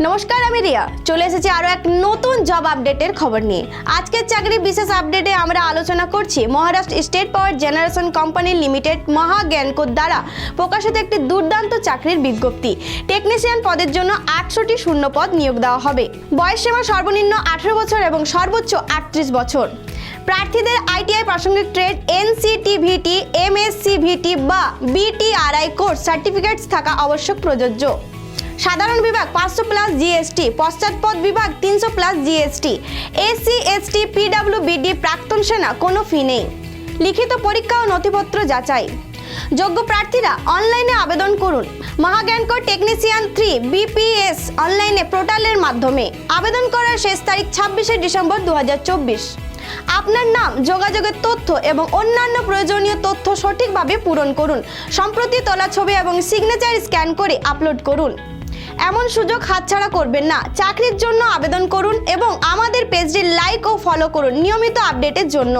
নমস্কার, আমি রিয়া চলে এসেছি আরো এক নতুন জব আপডেটের খবর নিয়ে। আজকের চাকরি বিশেষ আপডেটে আমরা আলোচনা করছি Maharashtra state power generation company limited মহাজ্ঞানকোর দ্বারা প্রকাশিত একটি দুর্দান্ত চাকরির বিজ্ঞপ্তি। টেকনিশিয়ান পদের জন্য 800টি শূন্য পদ নিয়োগ দেওয়া হবে। বয়সসীমা সর্বনিম্ন 18 বছর এবং সর্বোচ্চ 38 বছর। প্রার্থীদের আইটিআই প্রাসঙ্গিক ট্রেড, এনসিটিভিটি, এমএসসিভিটি বা বিটিআরআই কোর্স সার্টিফিকেটস থাকা আবশ্যক প্রযোজ্য। সাধারণ বিভাগ 500 প্লাস জিএসটি, পশ্চাৎপদ বিভাগ 300 প্লাস জিএসটি, এসসি এসটি পিডব্লিউবিডি প্রাক্তন সেনা কোনো ফি নেই। লিখিত পরীক্ষা ও নথিপত্র যাচাই। যোগ্য প্রার্থীরা অনলাইনে আবেদন করুন মহাজ্ঞানকোর টেকনিশিয়ান 3 বিপিএস অনলাইনে পোর্টালের মাধ্যমে। আবেদন করার শেষ তারিখ 26শে ডিসেম্বর 2024। আপনার নাম, যোগাযোগের তথ্য এবং অন্যান্য প্রয়োজনীয় তথ্য সঠিকভাবে পূরণ করুন। সম্প্রতি তোলা ছবি এবং সিগনেচার স্ক্যান করে আপলোড করুন। এমন সুযোগ হাতছাড়া করবেন না। চাকরির জন্য আবেদন করুন এবং আমাদের পেজটি লাইক ও ফলো করুন নিয়মিত আপডেটের জন্য।